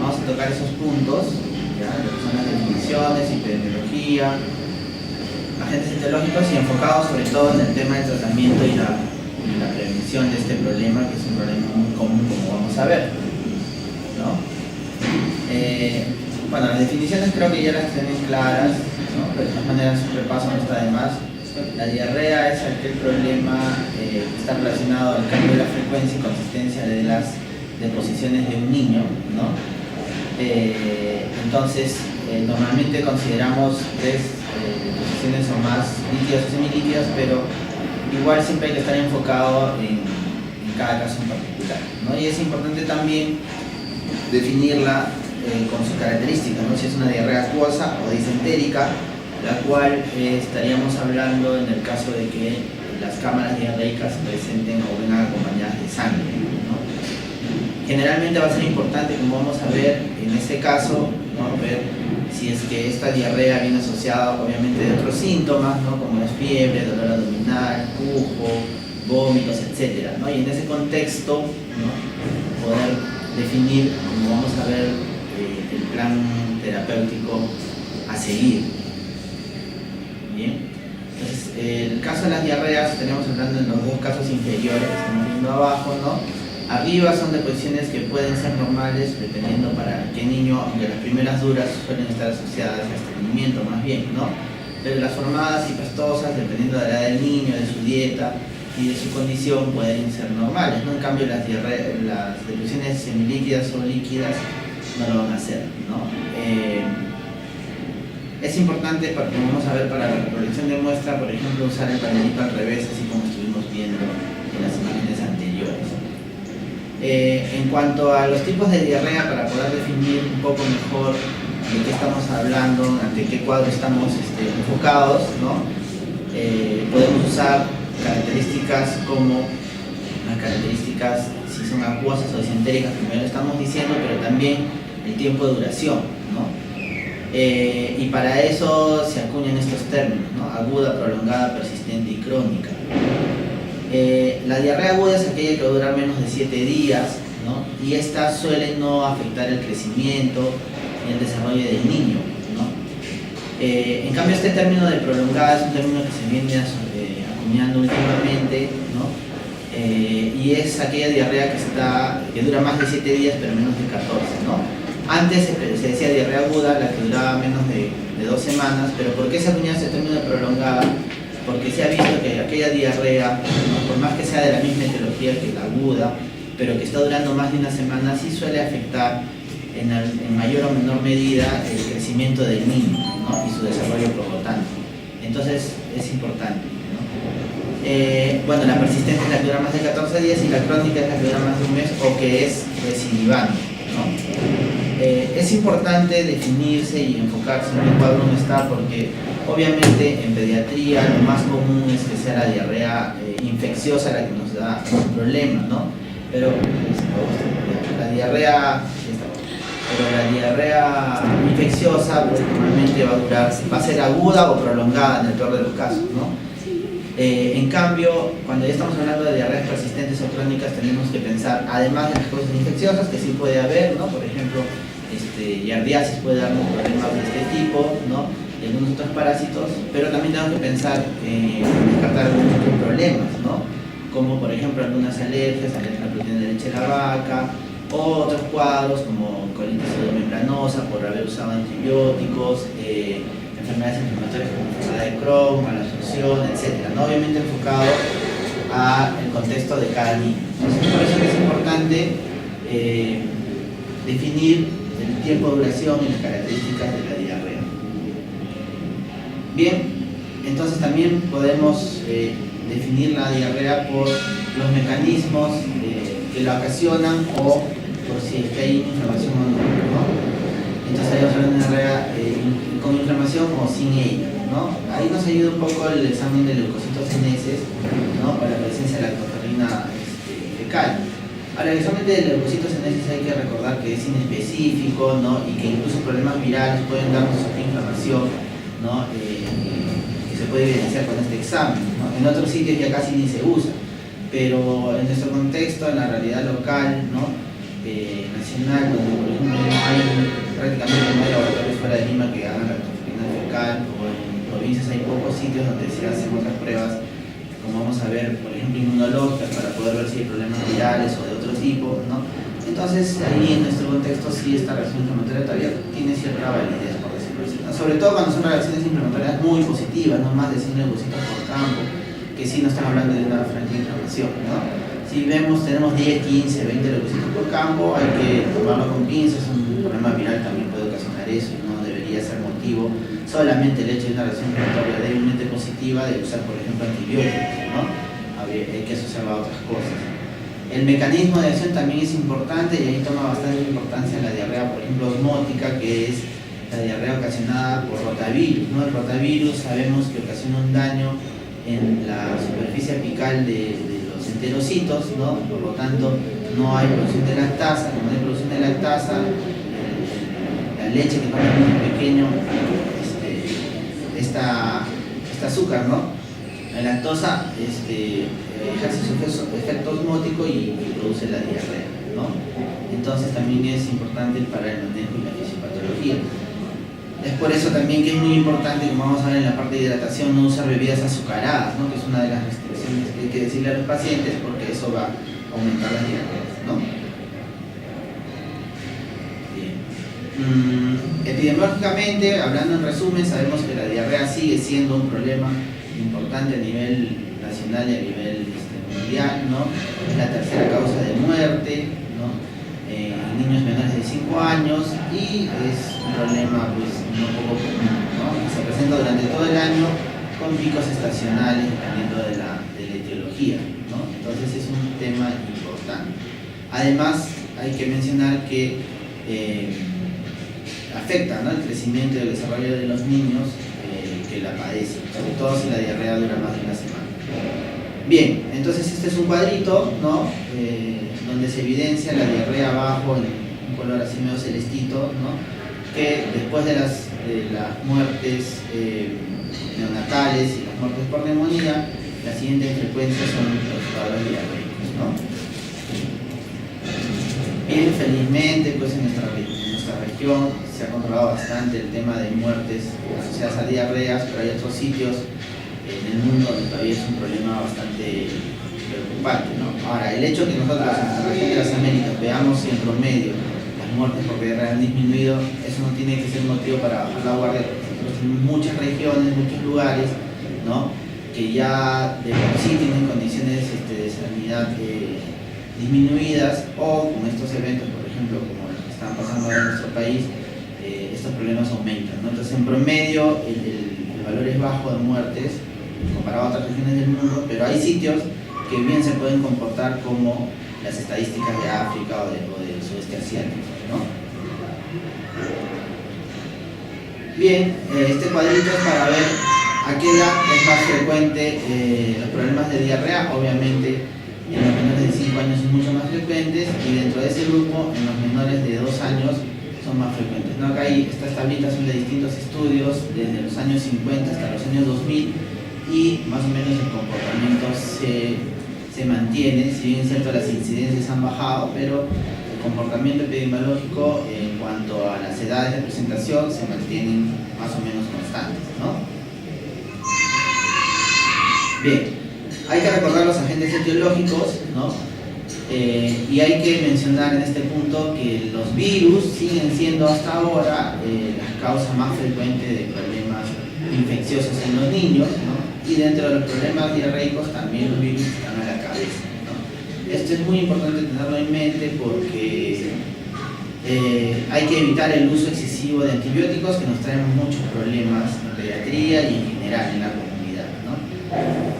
vamos a tocar esos puntos, ¿ya? Lo que son las definiciones, epidemiología, agentes etiológicos y enfocados sobre todo en el tema del tratamiento y la prevención de este problema, que es un problema muy común, como vamos a ver, ¿no? Bueno, las definiciones creo que ya las tienen claras, ¿no? Pero de todas maneras un repaso no está de más. La diarrea es aquel problema que está relacionado al cambio de la frecuencia y consistencia de las deposiciones de un niño, ¿no? Entonces, normalmente consideramos tres deposiciones o más líquidas o semilíquidas, pero igual siempre hay que estar enfocado en cada caso en particular, ¿no? Y es importante también definirla con sus características, ¿no? Si es una diarrea acuosa o disentérica, la cual estaríamos hablando en el caso de que las cámaras diarreicas se presenten o vengan acompañadas de sangre, ¿no? Generalmente va a ser importante, como vamos a ver en este caso, ¿no? Ver si es que esta diarrea viene asociada obviamente de otros síntomas, ¿no? Como es fiebre, dolor abdominal, pujo, vómitos, etc., ¿no? Y en ese contexto, ¿no? Poder definir, como vamos a ver, el plan terapéutico a seguir. Bien, entonces el caso de las diarreas estaríamos hablando en los dos casos inferiores que estamos viendo abajo, ¿no? Arriba son deposiciones que pueden ser normales dependiendo para qué niño, aunque las primeras duras suelen estar asociadas a estreñimiento más bien, ¿no? Pero las formadas y pastosas, dependiendo de la edad del niño, de su dieta y de su condición, pueden ser normales, ¿no? En cambio las deposiciones semilíquidas o líquidas no lo van a hacer, ¿no? Es importante, como vamos a ver, para la recolección de muestra, por ejemplo, usar el panelito al revés, así como estuvimos viendo en las imágenes anteriores. En cuanto a los tipos de diarrea, para poder definir un poco mejor de qué estamos hablando, ante qué cuadro estamos enfocados, ¿no? Podemos usar características como las características, si son acuosas o disentéricas, primero estamos diciendo, pero también el tiempo de duración, ¿no? Y para eso se acuñan estos términos, ¿no? Aguda, prolongada, persistente y crónica. La diarrea aguda es aquella que va a durar menos de 7 días, ¿no? Y esta suele no afectar el crecimiento y el desarrollo del niño, ¿no? En cambio, este término de prolongada es un término que se viene acuñando últimamente, ¿no? Y es aquella diarrea que dura más de 7 días pero menos de 14, ¿no? Antes se decía diarrea aguda, la que duraba menos de 2 semanas, pero ¿por qué se acuña ese término de prolongada? Porque se ha visto que aquella diarrea, ¿no? Por más que sea de la misma etiología que la aguda, pero que está durando más de una semana, sí suele afectar en mayor o menor medida el crecimiento del niño, ¿no? Y su desarrollo por lo tanto. Entonces es importante, ¿no? Bueno, la persistente es la que dura más de 14 días y la crónica es la que dura más de un mes o que es recidivante, ¿no? Es importante definirse y enfocarse en el cuadro donde está, porque obviamente en pediatría lo más común es que sea la diarrea infecciosa la que nos da un problema, ¿no? Pero la diarrea infecciosa pues, normalmente va a ser aguda o prolongada en el peor de los casos, ¿no? En cambio, cuando ya estamos hablando de diarreas persistentes o crónicas, tenemos que pensar, además de las causas infecciosas, que sí puede haber, ¿no? Por ejemplo, yardiasis puede darnos problemas de este tipo, ¿no? Y algunos otros parásitos, pero también tenemos que pensar en descartar algunos otros problemas, ¿no? Como por ejemplo algunas alergias a la proteína de leche de la vaca, o otros cuadros como colitis pseudomembranosa por haber usado antibióticos, enfermedades inflamatorias como la enfermedad de Crohn, malabsorción, etc., ¿no? Obviamente enfocado al contexto de cada niño. Entonces, por eso es importante definir el tiempo de duración y las características de la diarrea. Bien, entonces también podemos definir la diarrea por los mecanismos que la ocasionan o por si es que hay inflamación o no, Entonces hay una diarrea con inflamación o sin ella, ¿no? Ahí nos ayuda un poco el examen de leucocitocenesis, ¿no? Para la presencia de lactoferrina fecal. Ahora, el examen de leucocitocenesis hay que recordar que es inespecífico, ¿no? Y que incluso problemas virales pueden darnos otra inflamación, ¿no? Que se puede evidenciar con este examen, ¿no? En otros sitios ya casi ni se usa, pero en nuestro contexto, en la realidad local, ¿no? Nacional, donde por ejemplo no hay prácticamente no hay laboratorios fuera de Lima que hagan lactoferrina fecal, o en provincias hay pocos sitios donde se hacen otras pruebas, como vamos a ver, por ejemplo, inmunológicas, para poder ver si hay problemas virales o de otro tipo, ¿no? Entonces, ahí en nuestro contexto sí esta reacción inflamatoria todavía tiene cierta validez, por decirlo así, ¿no? Sobre todo cuando son reacciones inflamatorias muy positivas, no más de 100 leucocitos por campo, que sí no estamos hablando de una franca inflamación, ¿no? Si vemos, tenemos 10, 15, 20 leucocitos por campo, hay que tomarlo con pinzas, un problema viral también puede ocasionar eso, y no debería ser motivo solamente el hecho de una reacción inflamatoria débilmente positiva de usar, por ejemplo, antibióticos, ¿no? Hay que asociarlo a otras cosas. El mecanismo de acción también es importante, y ahí toma bastante importancia la diarrea, por ejemplo, osmótica, que es la diarrea ocasionada por rotavirus, ¿no? El rotavirus sabemos que ocasiona un daño en la superficie apical de los enterocitos, ¿no? Por lo tanto, no hay producción de lactasa. Como no hay producción de lactasa, la leche que toma el niño pequeño, este azúcar, ¿no? La lactosa ejerce su efecto osmótico y produce la diarrea, ¿no? Entonces también es importante para el manejo y la fisiopatología. Es por eso también que es muy importante, como vamos a ver en la parte de hidratación, no usar bebidas azucaradas, ¿no? Que es una de las restricciones que hay que decirle a los pacientes, porque eso va a aumentar las diarreas, ¿no? Bien. Epidemiológicamente, hablando en resumen, sabemos que la diarrea sigue siendo un problema importante a nivel nacional y a nivel mundial, ¿no? Es la tercera causa de muerte, ¿no? En niños menores de 5 años, y es un problema pues no poco común, ¿no? Se presenta durante todo el año con picos estacionales dependiendo de la etiología, ¿no? Entonces es un tema importante. Además, hay que mencionar que afecta, ¿no?, el crecimiento y el desarrollo de los niños que la padecen, sobre todo si la diarrea dura más de una semana. Bien, entonces este es un cuadrito, ¿no?, donde se evidencia la diarrea abajo en un color así medio celestito, ¿no?, que después de las muertes neonatales y las muertes por neumonía, las siguientes frecuencias son los cuadros diarreicos, ¿no? Bien, felizmente pues en nuestra región se ha controlado bastante el tema de muertes asociadas a diarreas, pero hay otros sitios en el mundo donde todavía es un problema bastante preocupante, ¿no? Ahora, el hecho que nosotros en la región de las Américas veamos en promedio las muertes por diarrea han disminuido, eso no tiene que ser motivo para bajar la guardia. Nosotros tenemos muchas regiones, muchos lugares, ¿no?, que ya de por sí tienen condiciones de sanidad disminuidas, o con estos eventos, por ejemplo, como los que están pasando ahora en nuestro país, estos problemas aumentan, ¿no? Entonces, en promedio, el valor es bajo de muertes comparado a otras regiones del mundo, pero hay sitios que bien se pueden comportar como las estadísticas de África o del sudeste asiático, ¿no? Bien, este cuadrito es para ver a qué edad es más frecuente los problemas de diarrea. Obviamente en los menores de 5 años son mucho más frecuentes, y dentro de ese grupo, en los menores de 2 años son más frecuentes, ¿no? Acá hay estas tablitas, son de distintos estudios desde los años 50 hasta los años 2000, y más o menos el comportamiento se mantiene. Si bien es cierto, las incidencias han bajado, pero el comportamiento epidemiológico en cuanto a las edades de presentación se mantienen más o menos constantes, ¿no? Bien, hay que recordar los agentes etiológicos, ¿no? Y hay que mencionar en este punto que los virus siguen siendo hasta ahora la causa más frecuente de problemas infecciosos en los niños, ¿no? Y dentro de los problemas diarreicos también los virus están a la cabeza, ¿no? Esto es muy importante tenerlo en mente, porque hay que evitar el uso excesivo de antibióticos, que nos traen muchos problemas en pediatría y en general en la comunidad, ¿no?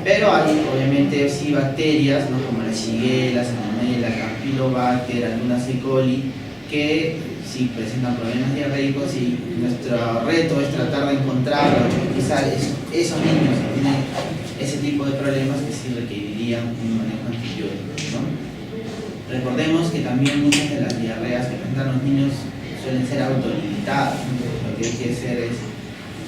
Pero hay obviamente sí bacterias, ¿no?, como la Shigella, Salmonella, Campylobacter, algunas E. coli, que sí presentan problemas diarreicos, y nuestro reto es tratar de encontrar o utilizar esos niños que tienen ese tipo de problemas, que sí requerirían un manejo antibiótico, ¿no? Recordemos que también muchas de las diarreas que presentan los niños suelen ser autolimitadas, ¿no? Lo que hay que hacer es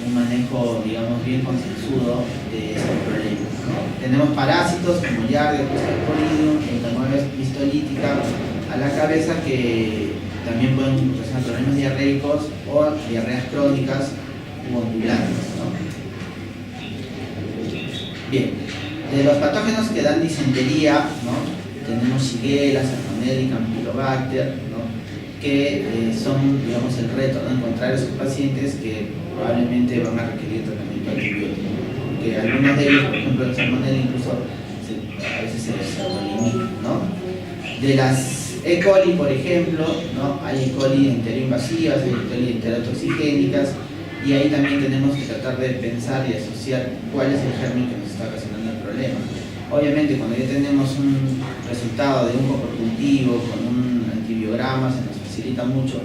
un manejo, digamos, bien concienzudo de esos problemas, ¿no? Tenemos parásitos como Yardia, Clostridium, Entamoeba histolítica a la cabeza, que también pueden ocasionar problemas diarreicos o diarreas crónicas u ondulantes, ¿no? Bien, de los patógenos que dan disentería, ¿no? Tenemos Shigella, Salmonella y Campylobacter, ¿no? Que son, digamos, el reto, ¿no? Encontrar esos pacientes que probablemente van a requerir tratamiento antibiótico, que algunos de ellos, por ejemplo, el Salmonella incluso a veces se autolimita, ¿no? De las E. coli, por ejemplo, ¿no? Hay E. coli enteroinvasivas, hay E. coli enterotoxigénicas, y ahí también tenemos que tratar de pensar y asociar cuál es el germen que nos está ocasionando el problema. Obviamente, cuando ya tenemos un resultado de un cultivo con un antibiograma, se nos facilita mucho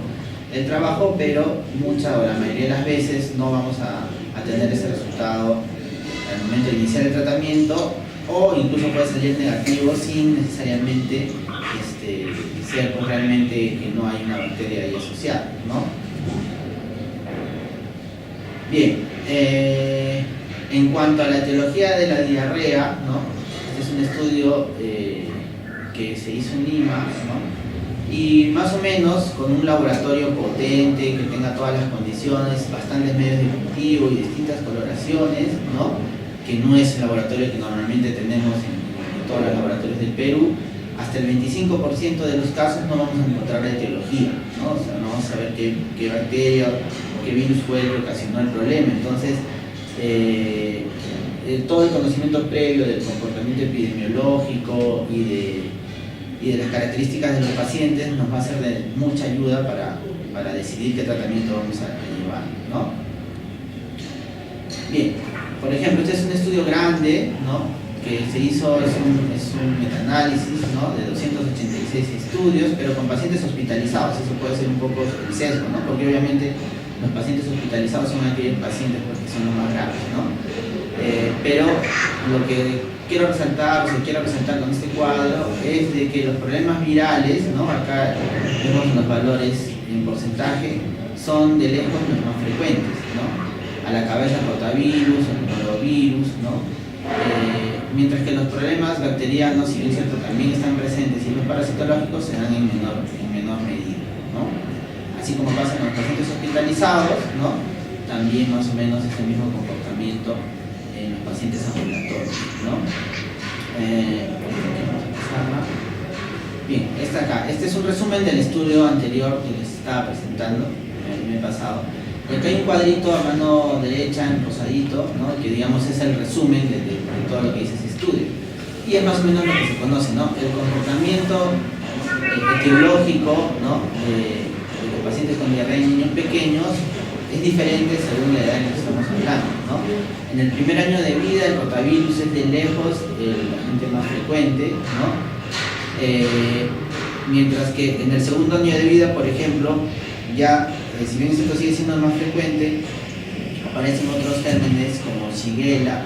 el trabajo, pero mucha o la mayoría de las veces no vamos a tener ese resultado al momento de iniciar el tratamiento, o incluso puede salir negativo sin necesariamente ser pues, realmente que no hay una bacteria ahí asociada, ¿no? Bien, en cuanto a la etiología de la diarrea, ¿no? Este es un estudio que se hizo en Lima, ¿no? Y más o menos con un laboratorio potente, que tenga todas las condiciones, bastantes medios de cultivo y distintas coloraciones, ¿no? Que no es el laboratorio que normalmente tenemos en todos los laboratorios del Perú. Hasta el 25% de los casos no vamos a encontrar la etiología, ¿no? O sea, no vamos a saber qué bacteria o qué virus fue el que ocasionó el problema. Entonces, todo el conocimiento previo del comportamiento epidemiológico y de las características de los pacientes nos va a ser de mucha ayuda para decidir qué tratamiento vamos a llevar, ¿no? Bien, por ejemplo, este es un estudio grande, ¿no? Que se hizo, es un metaanálisis, ¿no? De 286 estudios, pero con pacientes hospitalizados. Eso puede ser un poco el sesgo, ¿no? Porque obviamente los pacientes hospitalizados son aquellos pacientes que son los más graves, ¿no? Pero lo que quiero resaltar, o se quiero resaltar con este cuadro, es de que los problemas virales, ¿no? Acá vemos los valores en porcentaje, son de lejos los más frecuentes, ¿no? A la cabeza el rotavirus, el norovirus, ¿no? Mientras que los problemas bacterianos, si bien es cierto, también están presentes, y los parasitológicos se dan en menor medida, ¿no? Así como pasa con los pacientes hospitalizados, ¿no? También más o menos es el mismo comportamiento en los pacientes ambulatorios, ¿no? Bien, este es un resumen del estudio anterior que les estaba presentando el mes pasado. Y acá hay un cuadrito a mano derecha en rosadito, ¿no? Que digamos es el resumen de todo lo que dice ese estudio. Y es más o menos lo que se conoce, ¿no? El comportamiento etiológico, ¿no? de los pacientes con diarrea en niños pequeños es diferente según la edad en la que estamos hablando, ¿no? En el primer año de vida el rotavirus es de lejos el agente más frecuente, ¿no? Mientras que en el segundo año de vida, por ejemplo, ya si bien esto sigue siendo más frecuente, aparecen otros gérmenes como Shigella,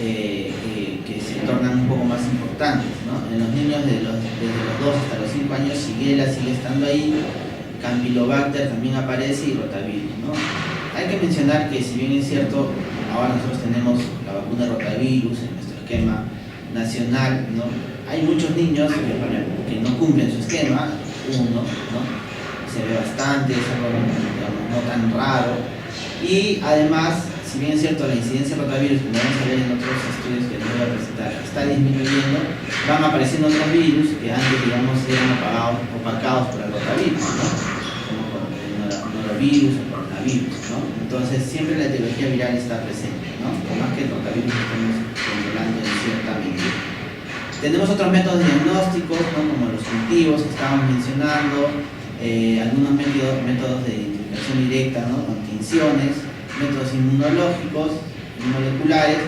que se tornan un poco más importantes, ¿no? En los niños desde los 2 hasta los 5 años, Shigella sigue estando ahí, Campylobacter también aparece y rotavirus, ¿no? Hay que mencionar que si bien es cierto, ahora nosotros tenemos la vacuna de rotavirus en nuestro esquema nacional, ¿no? Hay muchos niños que no cumplen su esquema, ¿no? Se ve bastante, es algo, digamos, no tan raro, y además, si bien es cierto, la incidencia de rotavirus, como vamos a ver en otros estudios que les voy a presentar, está disminuyendo, van apareciendo otros virus que antes, digamos, eran opacados por el rotavirus, ¿no? Como por el norovirus o el coronavirus, ¿no? Entonces, siempre la etiología viral está presente, ¿no? Por más que el rotavirus lo estemos controlando en cierta medida. Tenemos otros métodos diagnósticos, ¿no? Como los cultivos que estábamos mencionando, algunos métodos de identificación directa, ¿no? Con tinciones, métodos inmunológicos y moleculares,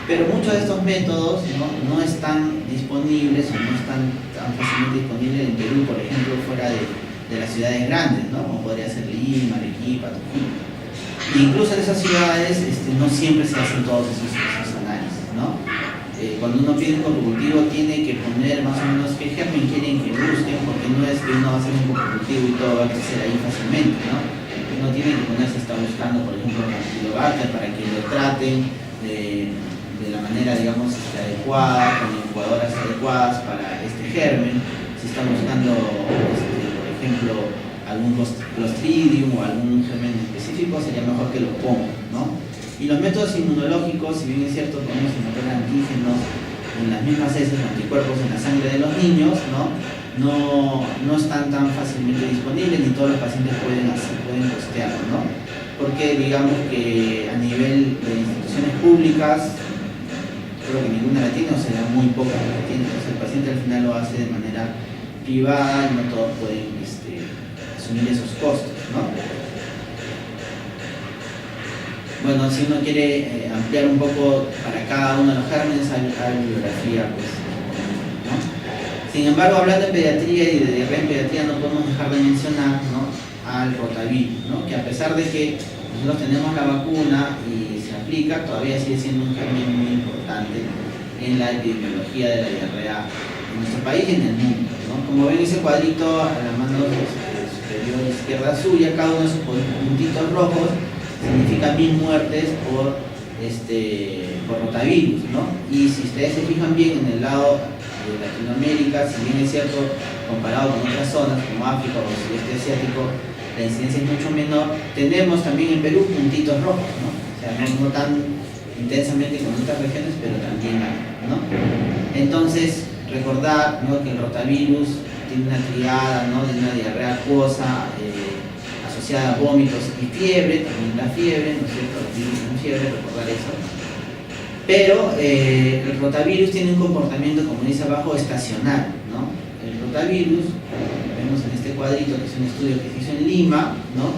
pero muchos de estos métodos no están disponibles o no están tan fácilmente disponibles en Perú, por ejemplo, fuera de las ciudades grandes, ¿no? Como podría ser Lima, Arequipa, Trujillo. E incluso en esas ciudades no siempre se hacen todos esos análisis, ¿no? Cuando uno pide un cultivo tiene que poner más o menos qué germen quieren que busquen, porque no es que uno va a hacer un cultivo y todo va a crecer ahí fácilmente, ¿no? Uno tiene que ponerse, está buscando, por ejemplo, Campylobacter para que lo traten de la manera, digamos, adecuada, con incubadoras adecuadas para este germen. Si está buscando, por ejemplo, algún Clostridium o algún germen específico, sería mejor que lo pongan, ¿no? Y los métodos inmunológicos, si bien es cierto, podemos encontrar antígenos en las mismas heces, anticuerpos en la sangre de los niños, no están tan fácilmente disponibles, ni todos los pacientes pueden costearlo, ¿no? Porque digamos que a nivel de instituciones públicas, creo que ninguna la tiene, o sea, muy pocas la tienen. Entonces el paciente al final lo hace de manera privada y no todos pueden asumir esos costos, ¿no? Bueno, si uno quiere ampliar un poco para cada uno de los gérmenes, hay bibliografía, pues, ¿no? Sin embargo, hablando de pediatría y de diarrea en pediatría, no podemos dejar de mencionar, ¿no?, al rotavirus, ¿no?, que a pesar de que nosotros tenemos la vacuna y se aplica, todavía sigue siendo un germen muy importante en la epidemiología de la diarrea en nuestro país y en el mundo, ¿no? Como ven ese cuadrito a la mano superior izquierda suya, cada uno de esos puntitos rojos significa 1000 muertes por rotavirus, ¿no? Y si ustedes se fijan bien en el lado de Latinoamérica, si bien es cierto, comparado con otras zonas como África o el sudeste asiático, la incidencia es mucho menor, tenemos también en Perú puntitos rojos, ¿no? O sea, no tan intensamente como en otras regiones, pero también hay, ¿no? Entonces, recordar, ¿no?, que el rotavirus tiene una triada, ¿no?, de una diarrea acuosa asociada a vómitos y fiebre, también la fiebre, ¿no es cierto?, los virus con fiebre, recordar eso. Pero el rotavirus tiene un comportamiento, como dice abajo, estacional, ¿no? El rotavirus, vemos en este cuadrito, que es un estudio que se hizo en Lima, ¿no?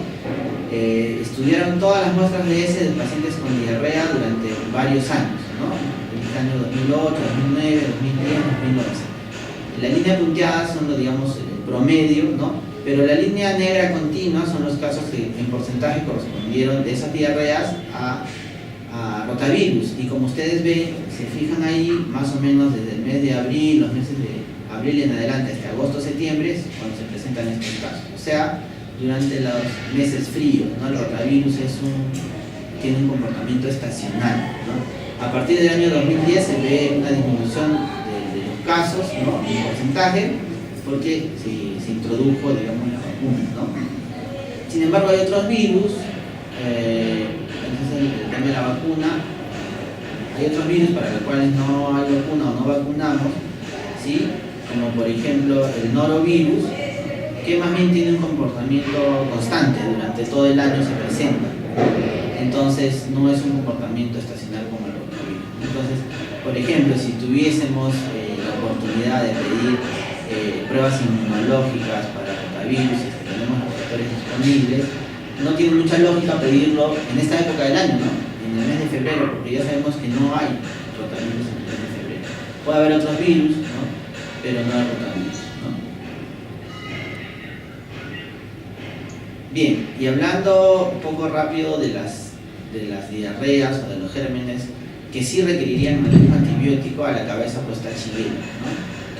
Estudiaron todas las muestras de heces de pacientes con diarrea durante varios años, ¿no? En el año 2008, 2009, 2010, 2011. La línea punteada son, digamos, el promedio, ¿no? Pero la línea negra continua son los casos que en porcentaje correspondieron de esas diarreas a rotavirus. Y como ustedes ven, se fijan ahí, más o menos desde el mes de abril, los meses de abril en adelante, hasta agosto-septiembre, cuando se presentan estos casos. O sea, durante los meses fríos, ¿no? El rotavirus tiene un comportamiento estacional, ¿no? A partir del año 2010 se ve una disminución de los casos, ¿no?, en porcentaje, porque se introdujo, digamos, la vacuna, ¿no? Sin embargo, hay otros virus, entonces el tema de la vacuna, hay otros virus para los cuales no hay vacuna o no vacunamos, ¿sí?, como por ejemplo el norovirus, que más bien tiene un comportamiento constante, durante todo el año se presenta, entonces no es un comportamiento estacional como el rotavirus. Entonces, por ejemplo, si tuviésemos la oportunidad de pedir pruebas inmunológicas para rotavirus, si tenemos laboratorios disponibles, no tiene mucha lógica pedirlo en esta época del año, ¿no?, en el mes de febrero, porque ya sabemos que no hay rotavirus en el mes de febrero. Puede haber otros virus, ¿no?, pero no hay rotavirus, ¿no? Bien, y hablando un poco rápido de las diarreas o de los gérmenes que sí requerirían un antibiótico, a la cabeza puesta Shigella, ¿no?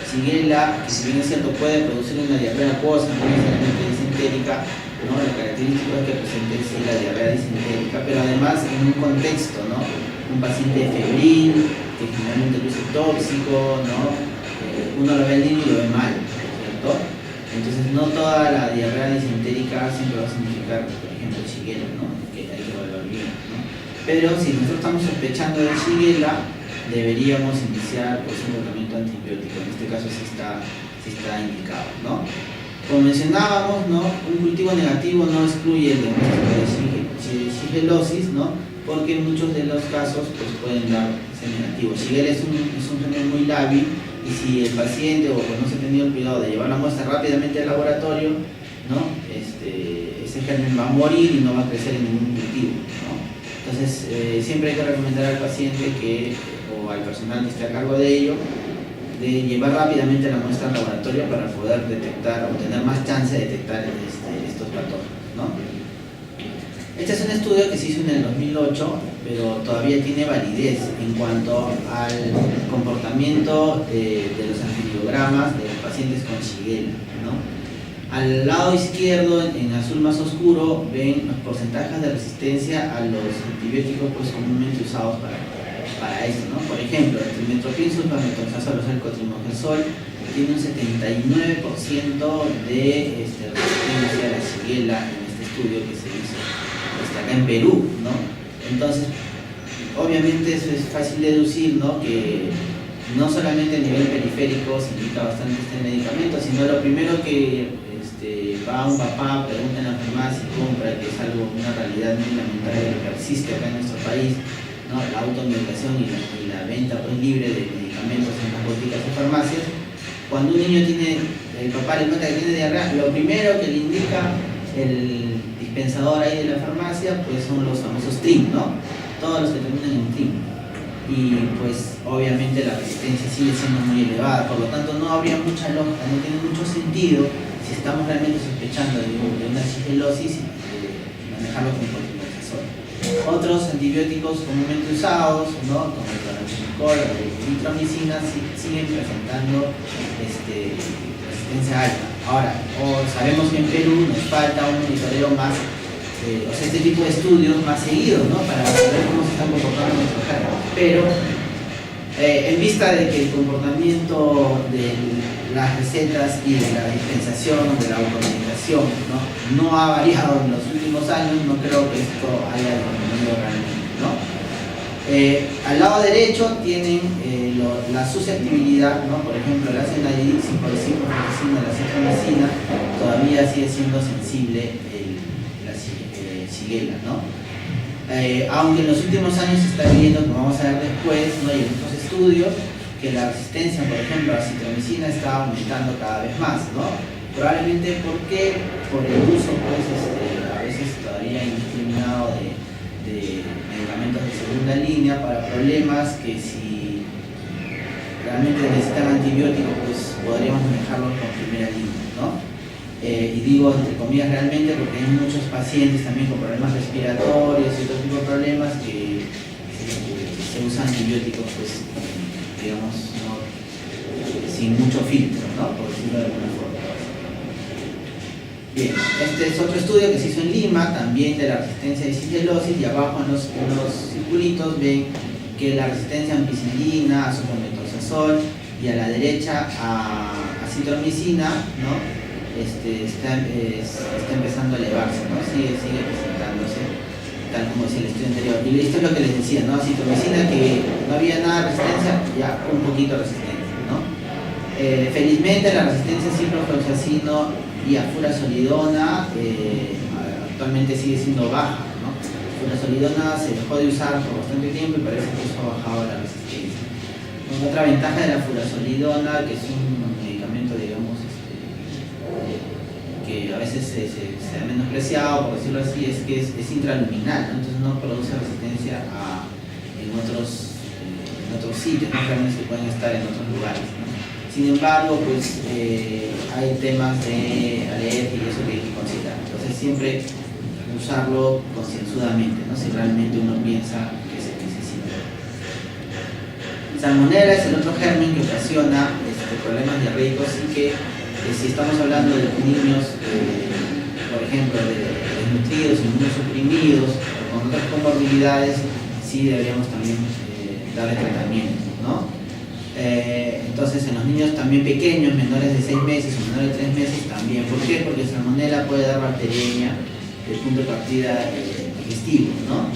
Shigella, que si bien es cierto puede producir una diarrea acuosa, no necesariamente disentérica, ¿no? Lo característico es que presente sí la diarrea disentérica, pero además en un contexto, ¿no?, un paciente febril, que generalmente luce tóxico, ¿no? Uno lo ve al niño y lo ve mal, ¿cierto? Entonces no toda la diarrea disentérica siempre va a significar, por ejemplo, Shigella, ¿no?, que hay que evaluar bien, ¿no? Pero si nosotros estamos sospechando de Shigella, deberíamos iniciar, pues, un tratamiento antibiótico. En este caso sí está indicado, ¿no? Como mencionábamos, ¿no?, un cultivo negativo no excluye el diagnóstico de shigellosis, ¿no?, porque en muchos de los casos pues, pueden dar ser negativos. Shigella es un germen muy lábil, y si el paciente o no se ha tenido el cuidado de llevar la muestra rápidamente al laboratorio, ¿no?, ese germen va a morir y no va a crecer en ningún cultivo, ¿no? Entonces siempre hay que recomendar al paciente o al personal que esté a cargo de ello, de llevar rápidamente la muestra al laboratorio para poder detectar o tener más chance de detectar estos patógenos, ¿no? Este es un estudio que se hizo en el 2008, pero todavía tiene validez en cuanto al comportamiento de los antibiogramas de los pacientes con Shigella, ¿no? Al lado izquierdo, en azul más oscuro, ven los porcentajes de resistencia a los antibióticos pues, comúnmente usados para esto, ¿no? Por ejemplo, el trimestoprim, sulfamethoxazole, el cotrimoxazol, tiene un 79% de resistencia a la shigella en este estudio que se hizo acá en Perú, ¿no? Entonces, obviamente eso es fácil deducir, ¿no? Que no solamente a nivel periférico se indica bastante este medicamento, sino lo primero que va un papá, pregunta en la farmacia y compra, que es algo, una realidad muy lamentable que persiste acá en nuestro país, ¿no? La automedicación y la venta pues, libre de medicamentos en las boticas y farmacias. Cuando un niño el papá le nota que tiene diarrea, lo primero que le indica el dispensador ahí de la farmacia pues son los famosos TRIM, ¿no? Todos los que terminan en TRIM. Y pues obviamente la resistencia sigue siendo muy elevada, por lo tanto no habría mucha lógica, no tiene mucho sentido si estamos realmente sospechando de una shigellosis, manejarlo con fluticasol. Otros antibióticos comúnmente usados, ¿no? Como el clorantraniliprol, la eritromicina, siguen presentando resistencia alta. Ahora, sabemos que en Perú nos falta un monitoreo más, este tipo de estudios más seguidos, ¿no? Para saber cómo se están comportando nuestros germes. Pero en vista de que el comportamiento de las recetas y de la dispensación, de la automedicación, no ha variado en los últimos años, no creo que esto haya disminuido realmente, ¿no? Al lado derecho tienen la susceptibilidad, ¿no? Por ejemplo, el ácido natriúrico, ciprofloxacina, la citromicina, todavía sigue siendo sensible la shigella, ¿no? Aunque en los últimos años se está viendo, como vamos a ver después, ¿no? Y en otros estudios, que la resistencia, por ejemplo, a la citromicina está aumentando cada vez más, ¿no? Probablemente porque por el uso, pues, a veces todavía indiscriminado de medicamentos de segunda línea para problemas que si realmente necesitan antibióticos, pues podríamos manejarlos con primera línea, ¿no? Y digo entre comillas realmente porque hay muchos pacientes también con problemas respiratorios y otro tipo de problemas que se usan antibióticos, pues, digamos, ¿no? Sin mucho filtro, ¿no? Por decirlo de alguna forma. Bien, este es otro estudio que se hizo en Lima, también de la resistencia a shigellosis, y abajo en los circulitos ven que la resistencia a ampicilina, a sulfametosazol y a la derecha a citromicina, ¿no? Está empezando a elevarse, ¿no? Sigue presentándose, tal como decía el estudio anterior. Y esto es lo que les decía, ¿no? Citromicina, que no había nada de resistencia, ya un poquito de resistencia, ¿no? Felizmente la resistencia a ciprofloxacino y a furasolidona actualmente sigue siendo baja, ¿no? Furasolidona se dejó de usar por bastante tiempo y parece que eso ha bajado la resistencia. Otra ventaja de la furasolidona, que es un medicamento, digamos, que a veces se ha menospreciado, por decirlo así, es que es intraluminal, ¿no? Entonces no produce resistencia en otros sitios, ¿no? Realmente se pueden estar en otros lugares, ¿no? Sin embargo, pues hay temas de alergia y eso que hay que considerar. Entonces siempre usarlo concienzudamente, ¿no? Si realmente uno piensa que se necesita. Salmonella es el otro germen que ocasiona problemas diarreicos y que si estamos hablando de niños, por ejemplo, desnutridos, inmunosuprimidos, o con otras comorbilidades, sí deberíamos también darle tratamiento, ¿no? Entonces en los niños también pequeños, menores de 6 meses o menores de 3 meses también. ¿Por qué? Porque Salmonella puede dar bacteriemia del punto de partida digestivo, ¿no?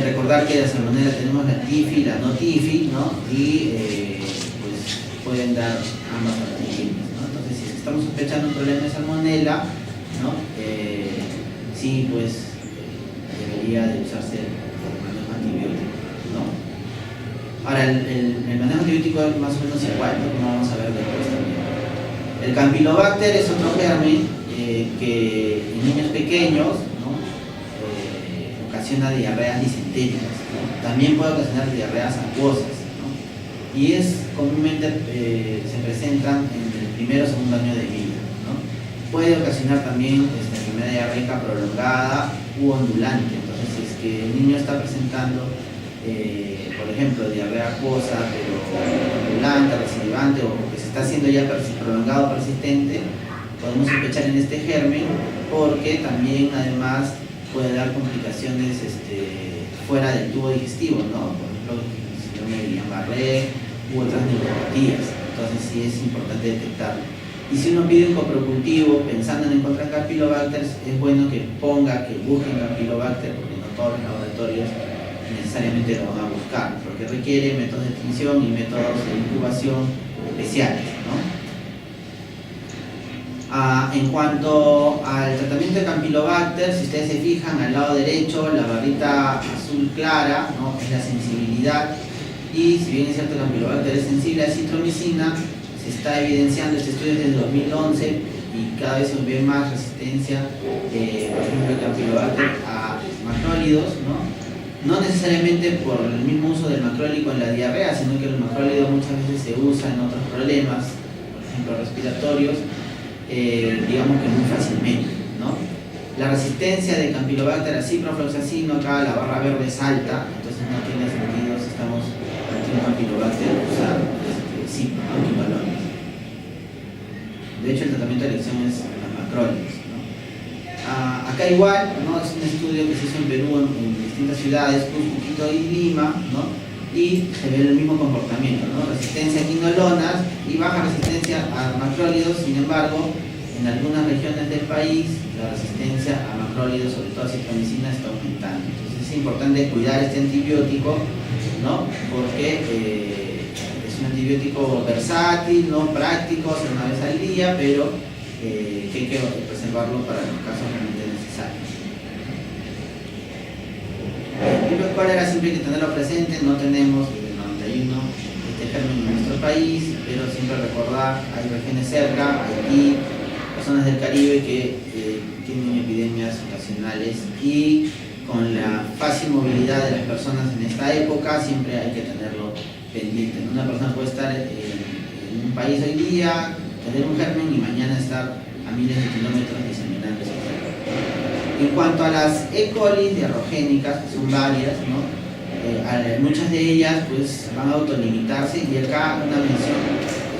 Recordar que de la Salmonella tenemos la TIFI y la no TIFI, ¿no? Y pues pueden dar ambas bacteriemias, ¿no? Entonces si estamos sospechando un problema de Salmonella, ¿no? Sí, pues debería de usarse el antibiótico, ¿no? Ahora, el manejo antibiótico es más o menos igual, ¿no? Como vamos a ver después también. El Campylobacter es otro germen que en niños pequeños, ¿no? Ocasiona diarreas disentéricas, ¿no? También puede ocasionar diarreas acuosas, ¿no? Y comúnmente se presentan en el primero o segundo año de vida, ¿no? Puede ocasionar también enfermedad diarreica prolongada u ondulante. Entonces, si es que el niño está presentando por ejemplo, diarrea acuosa, pero ondulante, recidivante, o que se está haciendo ya prolongado, persistente, podemos sospechar en este germen, porque también además puede dar complicaciones fuera del tubo digestivo, ¿no? Por ejemplo, síndrome de Guillain-Barré u otras neuropatías. Entonces sí es importante detectarlo. Y si uno pide un copropultivo pensando en encontrar Campylobacter, es bueno que busquen Campylobacter, porque no todos los laboratorios necesariamente lo van a buscar, porque requiere métodos de extinción y métodos de incubación especiales, ¿no? En cuanto al tratamiento de Campylobacter, si ustedes se fijan al lado derecho, la barrita azul clara, ¿no?, es la sensibilidad, y si bien es cierto que Campylobacter es sensible a citromicina, se está evidenciando este estudio desde el 2011 y cada vez se ve más resistencia, por ejemplo, de Campylobacter a macrólidos, no necesariamente por el mismo uso del macrólido en la diarrea, sino que el macrólido muchas veces se usa en otros problemas, por ejemplo respiratorios, digamos que muy fácilmente, ¿no? La resistencia de Campylobacter a ciprofloxacino, acá la barra verde es alta, entonces no tiene sentido si estamos ante un Campylobacter usar antivalores. De hecho, el tratamiento de elección es las macrólidos, ¿no? Acá igual, ¿no?, es un estudio que se hizo en Perú en distintas ciudades, Cusco, Quito y Lima, ¿no?, y se ve el mismo comportamiento, ¿no?, resistencia a quinolonas y baja resistencia a macrólidos. Sin embargo, en algunas regiones del país la resistencia a macrólidos, sobre todo a citromicina, está aumentando. Entonces es importante cuidar este antibiótico, ¿no?, porque es un antibiótico versátil, no práctico, hacer una vez al día, pero que hay que preservarlo para los casos realmente necesarios. ¿Cuál era? Siempre hay que tenerlo presente. No tenemos desde el 91 este germen en nuestro país, pero siempre recordar, hay regiones cerca, Haití, zonas del Caribe que tienen epidemias ocasionales, y con la fácil movilidad de las personas en esta época siempre hay que tenerlo pendiente. Una persona puede estar en un país hoy día, tener un germen y mañana estar a miles de kilómetros diseminando ese germen. En cuanto a las E. coli diarrogénicas, que son varias, ¿no?, muchas de ellas pues van a autolimitarse, y acá una mención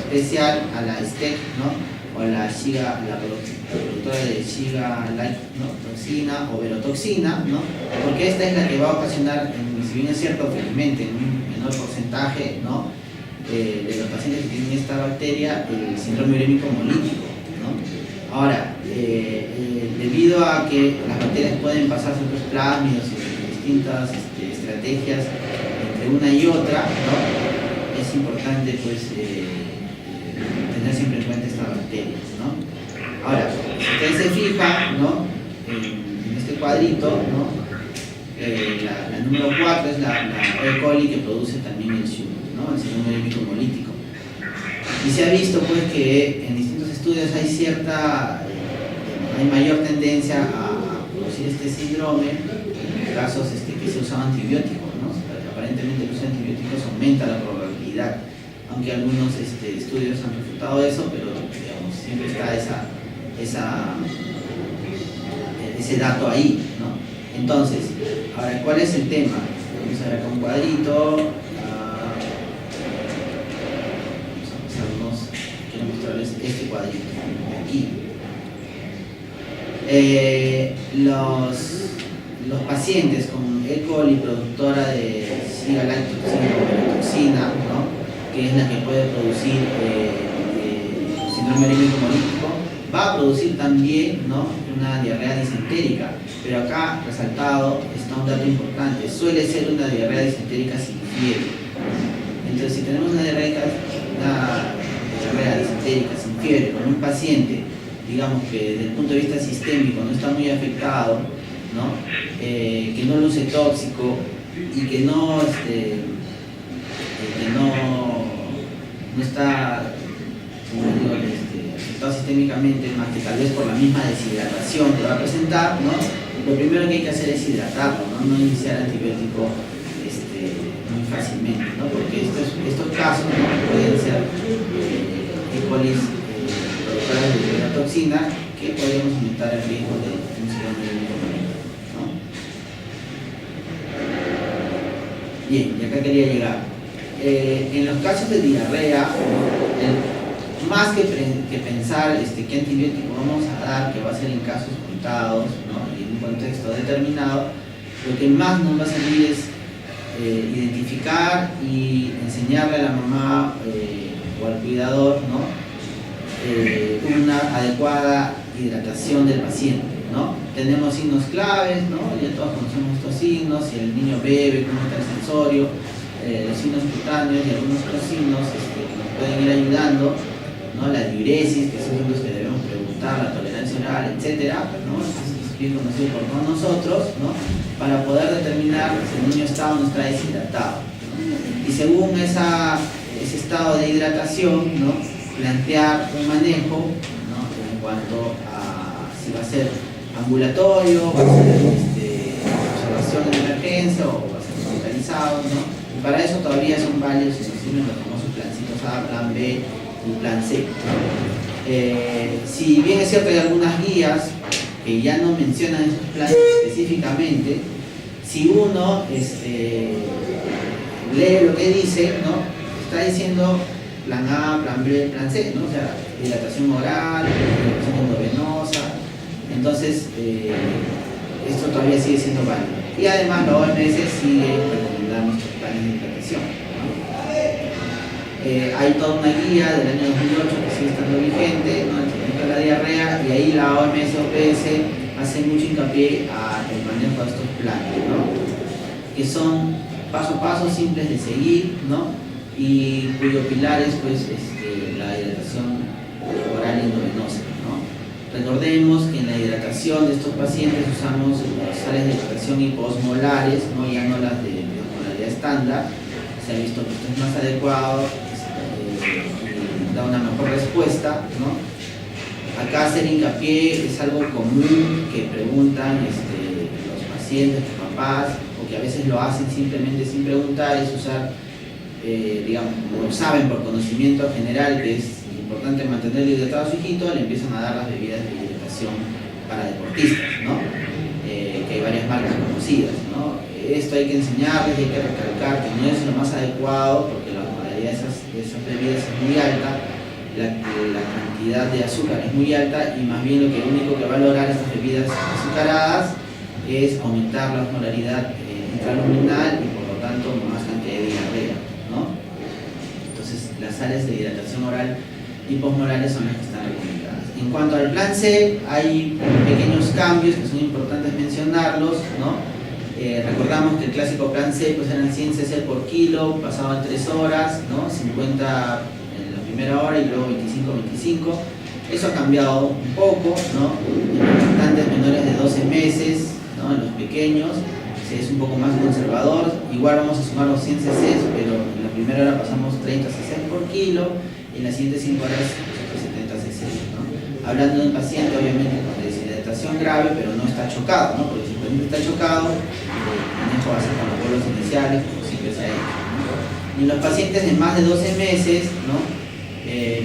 especial a la STEC, ¿no?, o a la productora de Shiga Like, ¿no?, toxina o verotoxina, ¿no?, porque esta es la que va a ocasionar, si bien es cierto, felizmente en un menor porcentaje, ¿no?, de los pacientes que tienen esta bacteria, el síndrome urémico hemolítico, ¿no? Ahora, debido a que las bacterias pueden pasar sobre los plásmidos y distintas estrategias entre una y otra, ¿no?, es importante pues tener siempre en cuenta estas bacterias, ¿no? Ahora, si ustedes se fijan, ¿no?, en este cuadrito, ¿no?, la número 4 es la E. coli, que produce también el SHUM, ¿no?, el síndrome urémico hemolítico. Y se ha visto pues que en distintos estudios hay mayor tendencia a producir este síndrome en casos que se usan antibióticos, ¿no? Aparentemente el uso de antibióticos aumenta la probabilidad, aunque algunos estudios han refutado eso, pero digamos, siempre está ese dato ahí, ¿no? Entonces, ahora, ¿cuál es el tema? Vamos a ver acá un cuadrito. Quiero mostrarles este cuadrito aquí. Los pacientes con E. coli productora de Shiga Like toxina, ¿no?, que es la que puede producir síndrome urémico hemolítico, va a producir también, ¿no?, una diarrea disentérica, pero acá resaltado está un dato importante: suele ser una diarrea disentérica sin fiebre. Entonces, si tenemos una diarrea disentérica sin fiebre con un paciente, digamos que desde el punto de vista sistémico no está muy afectado, ¿no?, que no luce tóxico y que no está, como digo, afectado sistémicamente, más que tal vez por la misma deshidratación que va a presentar, ¿no?, lo primero que hay que hacer es hidratarlo, no iniciar antibiótico muy fácilmente, ¿no?, porque estos casos, ¿no?, pueden ser E. coli productoras de verotoxina, que podríamos aumentar el riesgo de un síndrome urémico hemolítico, ¿no? Bien, y acá quería llegar. En los casos de diarrea, más que pensar qué antibiótico vamos a dar, que va a ser en casos contados, ¿no?, y en un contexto determinado, lo que más nos va a servir es identificar y enseñarle a la mamá o o al cuidador, ¿no? Una adecuada hidratación del paciente, ¿no? Tenemos signos claves, ¿no? Ya todos conocemos estos signos, si el niño bebe, cómo está el sensorio, los signos cutáneos y algunos otros signos que nos pueden ir ayudando, ¿no? La diuresis, que son los que debemos preguntar, la tolerancia oral, etcétera, ¿no? Es bien conocido por todos nosotros, ¿no? Para poder determinar si el niño está o no está deshidratado, ¿no? Y según ese estado de hidratación, ¿no? Plantear un manejo, ¿no? En cuanto a si va a ser ambulatorio, va a ser observación de emergencia o va a ser hospitalizado, ¿no? Y para eso todavía son válidos y nos sirven los famosos plancitos A, plan B y plan C. Si bien es cierto hay algunas guías que ya no mencionan esos planes específicamente, si uno lee lo que dice, ¿no? Está diciendo plan A, plan B, plan C, ¿no? O sea, dilatación oral, dilatación endovenosa. Entonces, esto todavía sigue siendo válido. Y además la OMS sigue recomendando estos planes de hidratación, ¿no? Hay toda una guía del año 2008 que sigue estando vigente, ¿no? El tratamiento de la diarrea, y ahí la OMS OPS hace mucho hincapié al manejo de estos planes, ¿no? Que son paso a paso, simples de seguir, ¿no? Y cuyo pilar es pues, la hidratación oral endovenosa, ¿no? Recordemos que en la hidratación de estos pacientes usamos sales de hidratación hiposmolares, ¿no? Ya no las de osmolaridad estándar. Se ha visto que esto es más adecuado, y da una mejor respuesta, ¿no? Acá hacer hincapié es algo común que preguntan los pacientes, los papás, o que a veces lo hacen simplemente sin preguntar, es usar, digamos, como saben por conocimiento general que es importante mantener hidratado a su hijito, le empiezan a dar las bebidas de hidratación para deportistas, ¿no? Que hay varias marcas conocidas, ¿no? Esto hay que enseñarles, hay que recalcar que no es lo más adecuado porque la osmolaridad de esas bebidas es muy alta, la cantidad de azúcar es muy alta, y más bien lo único que va a lograr estas bebidas azucaradas es aumentar la osmolaridad intraluminal y por lo tanto más cantidad de diarrea, ¿no? Entonces las sales de hidratación oral hiposmolares son las que están recomendadas. En cuanto al plan C, hay pequeños cambios que son importantes mencionarlos, ¿no? Recordamos que el clásico plan C pues eran 100 cc por kilo, pasaban 3 horas, ¿no? 50 en la primera hora y luego 25. Eso ha cambiado un poco, ¿no? En los lactantes menores de 12 meses, ¿no? En los pequeños es un poco más conservador. Igual vamos a sumar los 100 cc, pero en la primera hora pasamos 30 cc por kilo y en las siguientes 5 horas 70 cc, ¿no? Hablando de un paciente obviamente con deshidratación grave, pero no está chocado, ¿no? Porque si el paciente está chocado, el manejo va a ser con los bolos iniciales, como siempre se ha hecho, ¿no? Y en los pacientes de más de 12 meses, ¿no?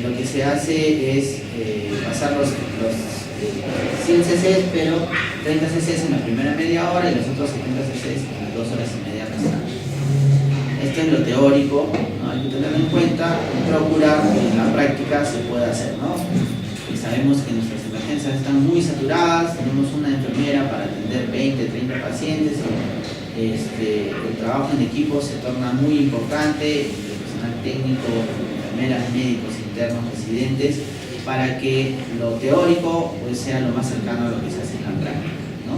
Lo que se hace es pasar los 100 cc, pero 30 cc en la primera media hora y los otros 70 cc en las 2 horas y media restantes. Esto es lo teórico, ¿no? Hay que tenerlo en cuenta y procurar que en la práctica se pueda hacer, ¿no? Y sabemos que nuestras emergencias están muy saturadas, tenemos una enfermera para atender 20, 30 pacientes, y el trabajo en equipo se torna muy importante, el personal técnico, enfermeras, médicos, internos, residentes, para que lo teórico pues, sea lo más cercano a lo que se hace en la práctica, ¿no?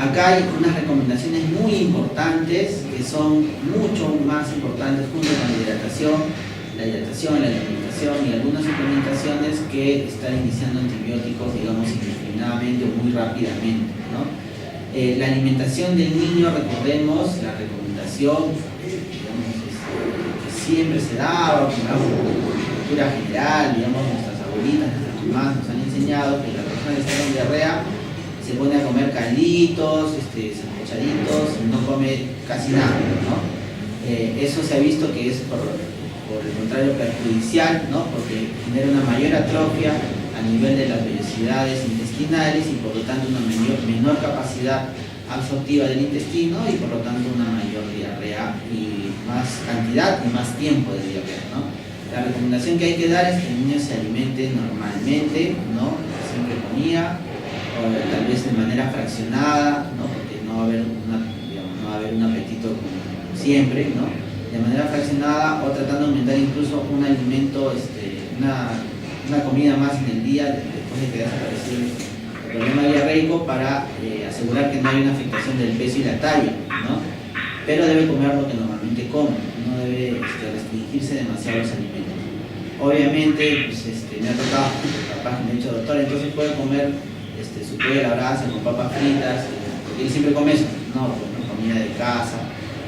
Acá hay unas recomendaciones muy importantes que son mucho más importantes junto con la hidratación, la alimentación y algunas suplementaciones que están iniciando antibióticos, digamos, indiscriminadamente o muy rápidamente, ¿no? La alimentación del niño, recordemos, la recomendación, digamos, que siempre se daba, como cultura general, digamos, nuestras abuelitas, nuestras mamás nos han enseñado que la persona que está con diarrea se pone a comer calditos, sancochaditos, y no come casi nada, ¿no? Eso se ha visto que es por el contrario perjudicial, ¿no? Porque genera una mayor atrofia a nivel de las vellosidades intestinales y por lo tanto una menor capacidad absortiva del intestino y por lo tanto una mayor diarrea y más cantidad y más tiempo de diarrea, ¿no? La recomendación que hay que dar es que el niño se alimente normalmente, ¿no? Siempre comía, o tal vez de manera fraccionada, ¿no? Porque no va a haber un apetito como siempre, ¿no? de manera fraccionada o tratando de aumentar incluso un alimento, una comida más en el día después de que haya desaparecido el problema diarreico para asegurar que no hay una afectación del peso y la talla, ¿no? Pero debe comer lo que normalmente come, no debe restringirse demasiado los alimentos. Obviamente, pues, me ha tocado, capaz que me ha dicho doctor, entonces puede comer su pollo a la brasa con papas fritas, porque él siempre come eso, no, pues, no, comida de casa,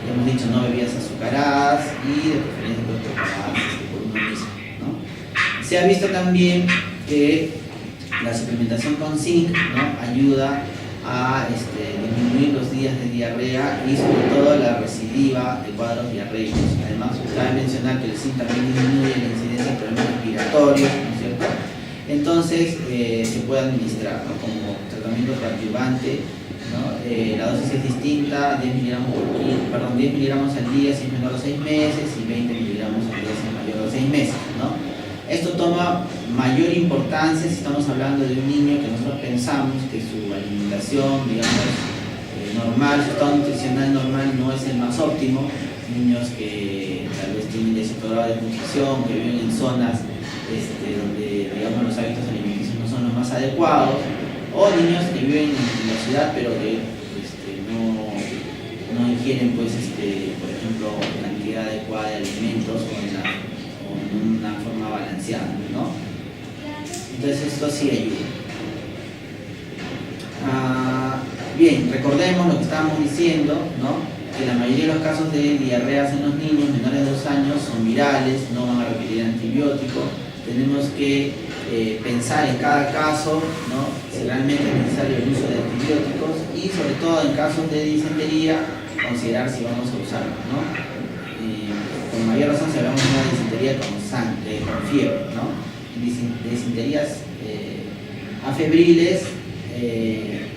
ya hemos dicho no bebidas azucaradas y de preferencia pues, preparadas por uno mismo, ¿no? Se ha visto también que la suplementación con zinc, ¿no?, ayuda a disminuir los días de diarrea y sobre todo la recidiva de cuadros diarreicos. Además, cabe mencionar que el zinc también disminuye la incidencia de problemas respiratorios, ¿no es cierto? Entonces, se puede administrar, ¿no?, como tratamiento coadyuvante, ¿no? La dosis es distinta, 10 miligramos al día si es menor a 6 meses y 20 miligramos al día si es mayor a 6 meses, ¿no? Esto toma mayor importancia si estamos hablando de un niño que nosotros pensamos que su alimentación, digamos, normal, su estado nutricional normal no es el más óptimo. Niños que tal vez tienen cierto grado de nutrición, que viven en zonas donde, digamos, los hábitos alimenticios no son los más adecuados, o niños que viven en la ciudad pero que no ingieren, pues, por ejemplo, cantidad adecuada de alimentos o en una forma balanceada, ¿no? Entonces esto sí ayuda. Bien, recordemos lo que estábamos diciendo, ¿no?, que la mayoría de los casos de diarreas en los niños menores de 2 años son virales, no van a requerir antibióticos. Tenemos que pensar en cada caso, ¿no?, si realmente es necesario el uso de antibióticos y sobre todo en casos de disentería considerar si vamos a usarlos, ¿no? Con mayor razón si hablamos de una disentería con fiebre, ¿no? Disenterías afebriles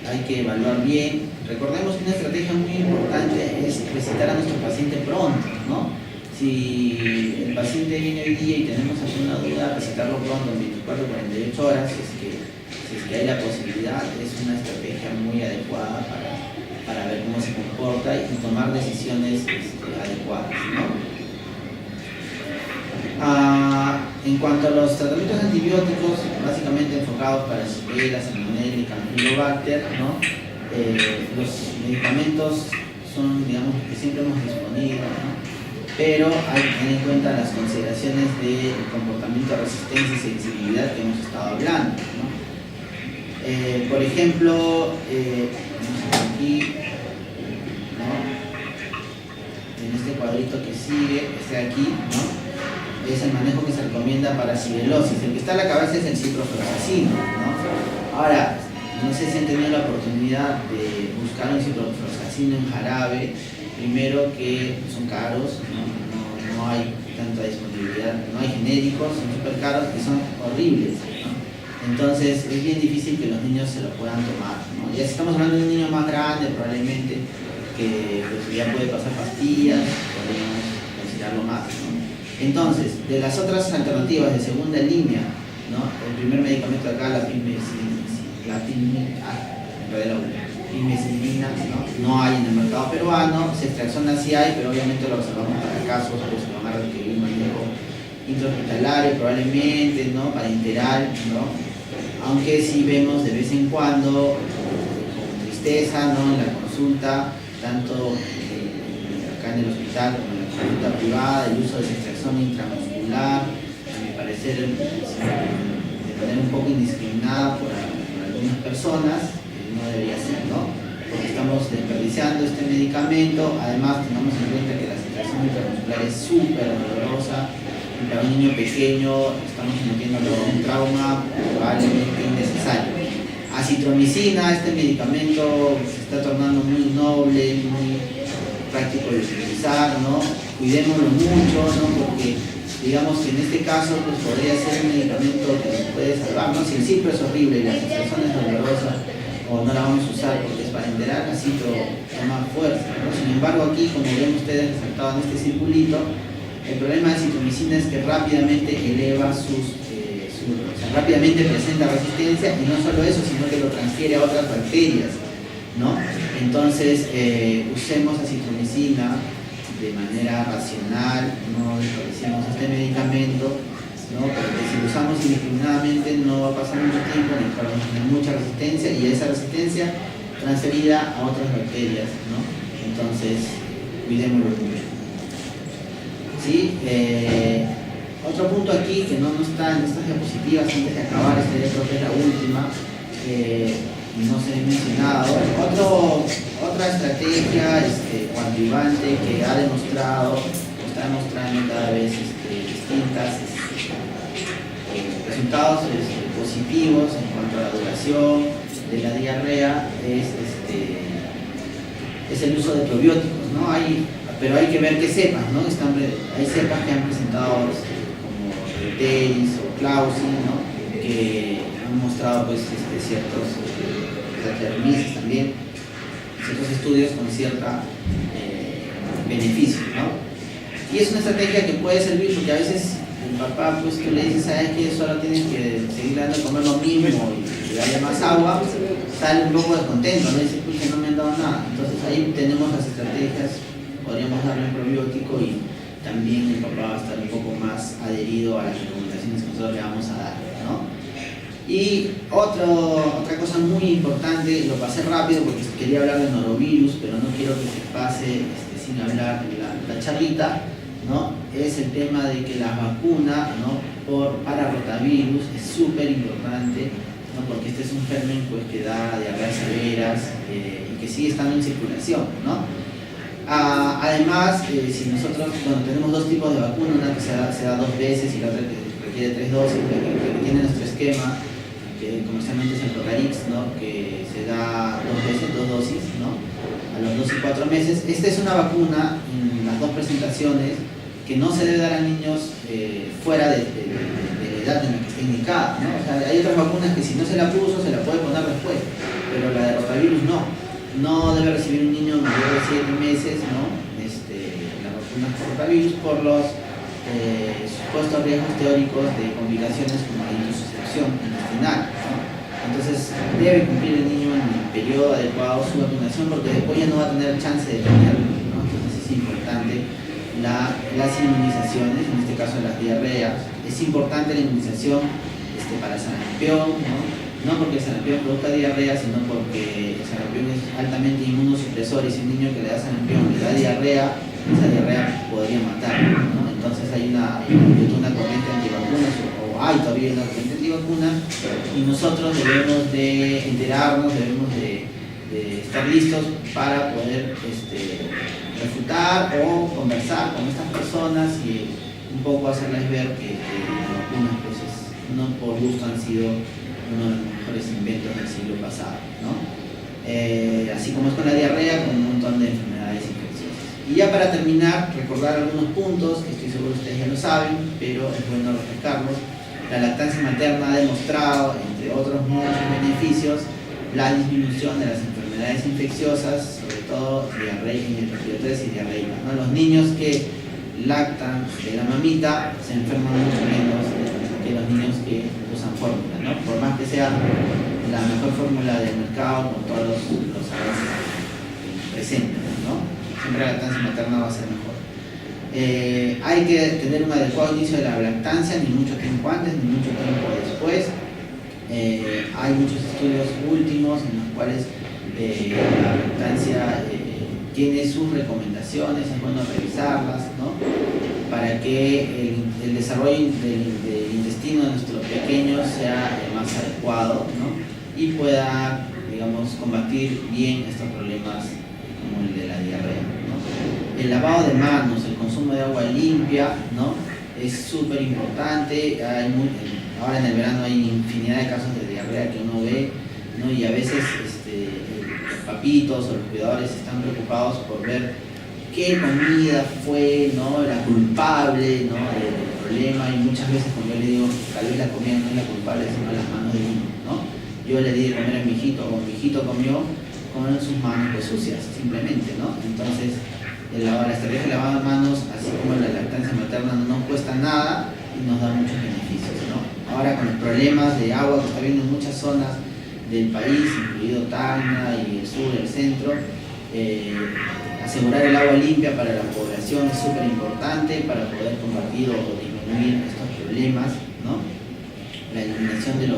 hay que evaluar bien. Recordemos que una estrategia muy importante es visitar a nuestro paciente pronto, ¿no? Si el paciente viene hoy día y tenemos alguna duda, visitarlo pronto en 24 o 48 horas, si es que hay la posibilidad, es una estrategia muy adecuada para ver cómo se comporta y tomar decisiones adecuadas, ¿no? En cuanto a los tratamientos antibióticos, básicamente enfocados para Shigella, Salmonella y Campylobacter, ¿no?, los medicamentos son, digamos, los que siempre hemos disponido, ¿no?, pero hay que tener en cuenta las consideraciones de comportamiento, resistencia y sensibilidad que hemos estado hablando, ¿no? Por ejemplo, aquí, ¿no?, en este cuadrito que sigue, aquí, ¿no?, es el manejo que se recomienda para cibelosis. El que está a la cabeza es el ciprofloxacino, ¿no? Ahora, no sé si han tenido la oportunidad de buscar un ciprofloxacino en jarabe. Primero que son caros, no hay tanta disponibilidad, no hay genéricos, son súper caros y son horribles, ¿no? Entonces es bien difícil que los niños se lo puedan tomar, ¿no? Ya si estamos hablando de un niño más grande, probablemente que pues, ya puede pasar pastillas, podríamos considerarlo más, ¿no? Entonces, de las otras alternativas de segunda línea, ¿no?, el primer medicamento de acá, la pimecilina, no hay en el mercado peruano. Ceftriaxona sí hay, pero obviamente lo observamos para casos pues, que van a requerir manejo intrahospitalario probablemente, ¿no?, parenteral, ¿no?, aunque sí vemos de vez en cuando con tristeza, ¿no?, en la consulta, tanto acá en el hospital como en la consulta privada, el uso de ceftriaxona intramuscular, a mi parecer de manera un poco indiscriminada por algunas personas, no debería ser, ¿no?, porque estamos desperdiciando este medicamento. Además, tengamos en cuenta que la ceftriaxona intramuscular es súper dolorosa y para un niño pequeño estamos metiéndolo a un trauma probablemente innecesario. Acitromicina, este medicamento se está tornando muy noble, muy práctico de utilizar, ¿no? Cuidémoslo mucho, ¿no?, porque digamos que en este caso pues, podría ser un medicamento que nos puede salvar, ¿no? Si el cipro es horrible y la ceftriaxona es dolorosa o no la vamos a usar porque es parenteral, así toma fuerza, ¿no? Sin embargo aquí, como ven ustedes resaltado en este circulito, el problema de citromicina es que rápidamente eleva rápidamente presenta resistencia, y no solo eso, sino que lo transfiere a otras bacterias, ¿no? Entonces usemos acitromicina de manera racional, no establecemos este medicamento, ¿no? Porque si lo usamos indiscriminadamente no va a pasar mucho tiempo, vamos a tener mucha resistencia y esa resistencia transferida a otras bacterias, ¿no? Entonces, cuidémoslo mucho. ¿Sí? Otro punto aquí que no está en estas diapositivas antes de acabar, esta ya creo que es la última, no se ha mencionado. Otra estrategia coadyuvante que ha demostrado, está demostrando cada vez distintas resultados positivos en cuanto a la duración de la diarrea es el uso de probióticos, ¿no? Pero hay que ver qué cepas, ¿no? Hay cepas que han presentado como Reteris o Clausin, ¿no? Que han mostrado pues, ciertos Saccharomyces también, ciertos estudios con cierta beneficio, ¿no? Y es una estrategia que puede servir porque a veces el papá, pues tú le dices, ¿sabes qué? Solo tienes que seguir dando a comer lo mismo y darle más agua, sale un poco descontento, ¿no? Dice, pues que no me han dado nada. Entonces ahí tenemos las estrategias, podríamos darle un probiótico y también el papá va a estar un poco más adherido a las recomendaciones que nosotros le vamos a dar, ¿no? Y otra cosa muy importante, lo pasé rápido porque quería hablar de norovirus, pero no quiero que se pase sin hablar la charlita, ¿no? Es el tema de que la vacuna, ¿no? para rotavirus es súper importante, ¿no? Porque este es un germen pues, que da diarreas severas y que sigue estando en circulación, ¿no? Además, si nosotros tenemos dos tipos de vacuna, una que se da 2 veces y la otra que requiere 3 dosis, que tiene nuestro esquema, que comercialmente es el Rotarix, ¿no? Que se da 2 veces, 2 dosis, ¿no? A los 2 y 4 meses. Esta es una vacuna en las 2 presentaciones que no se debe dar a niños fuera de la edad en la que está indicada, ¿no? O sea, hay otras vacunas que si no se la puso, se la puede poner después, pero la de rotavirus no. No debe recibir un niño mayor de 7 meses, ¿no? La vacuna por rotavirus por los supuestos riesgos teóricos de complicaciones como la insuficiencia intestinal, ¿no? Entonces debe cumplir el niño en el periodo adecuado su vacunación porque después ya no va a tener chance de tenerlo, ¿no? Entonces es importante las inmunizaciones, en este caso las diarreas. Es importante la inmunización para sarampión, no porque el sarampión produzca diarrea, sino porque el sarampión es altamente inmunosupresor y si un niño que le da sarampión le da diarrea, esa diarrea podría matarlo, ¿no? Entonces hay una corriente antivacunas, o hay todavía una corriente antivacuna, y nosotros debemos de enterarnos, debemos de estar listos para poder refutar o conversar con estas personas y un poco hacerles ver que las vacunas pues, no por gusto han sido uno de los mejores inventos del siglo pasado, ¿no? Así como es con la diarrea, con un montón de enfermedades infecciosas. Y ya para terminar, recordar algunos puntos que estoy seguro ustedes ya lo saben, pero es bueno refrescarlos. La lactancia materna ha demostrado, entre otros muchos beneficios, la disminución de las enfermedades infecciosas, sobre todo diarrea, respiratorias y diarreicas, ¿no? Los niños que lactan de la mamita se enferman mucho menos que los niños que usan fórmula, ¿no? Por más que sea la mejor fórmula del mercado con todos los avances presentes, ¿no? Siempre la lactancia materna va a ser mejor. Hay que tener un adecuado inicio de la lactancia, ni mucho tiempo antes ni mucho tiempo después. Hay muchos estudios últimos en los cuales la lactancia tiene sus recomendaciones, es bueno revisarlas, ¿no? Para que el desarrollo del intestino de nuestro pequeño sea más adecuado, ¿no? Y pueda, digamos, combatir bien estos problemas como el de la diarrea, ¿no? El lavado de manos, el consumo de agua limpia, ¿no? Es súper importante. Ahora en el verano hay infinidad de casos de diarrea que uno ve, ¿no? Y a veces los papitos o los cuidadores están preocupados por ver qué comida fue, ¿no? La culpable, ¿no? del problema, y muchas veces cuando yo le digo tal vez la comida no es la culpable sino las manos de uno, ¿no? Yo le di de comer a mi hijito o mi hijito comió con sus manos pues, sucias simplemente, ¿no? Entonces la estrategia de lavado de manos, así como la lactancia materna, no cuesta nada y nos da muchos beneficios, ¿no? Ahora con los problemas de agua que está habiendo en muchas zonas del país, incluido Tacna y el sur, el centro, Asegurar el agua limpia para la población es súper importante para poder combatir o disminuir estos problemas, ¿no? La eliminación de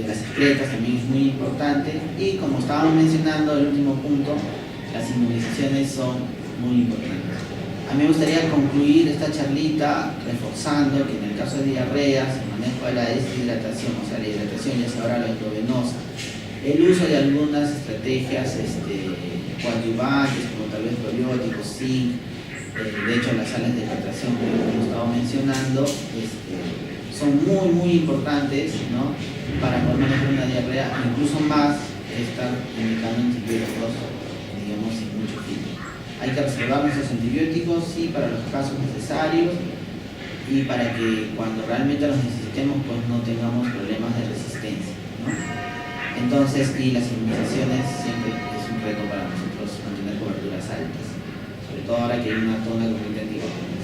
las excretas también es muy importante, y como estábamos mencionando, el último punto, las inmunizaciones son muy importantes. A mí me gustaría concluir esta charlita reforzando que en el caso de diarreas, el manejo de la deshidratación, o sea, la hidratación ya sea oral o endovenosa, el uso de algunas estrategias coadyuvantes, como tal vez probióticos, zinc, de hecho las sales de hidratación que hemos estado mencionando, son muy importantes, ¿no? Para poder manejar una diarrea, incluso más que estar indicando antibióticos, digamos, sin mucho tiempo. Hay que reservar nuestros antibióticos, sí, para los casos necesarios y para que cuando realmente los necesitemos, pues no tengamos problemas de resistencia, ¿no? Entonces, y las inmunizaciones siempre es un reto para nosotros mantener coberturas altas, sobre todo ahora que hay toda una corriente antivacunas.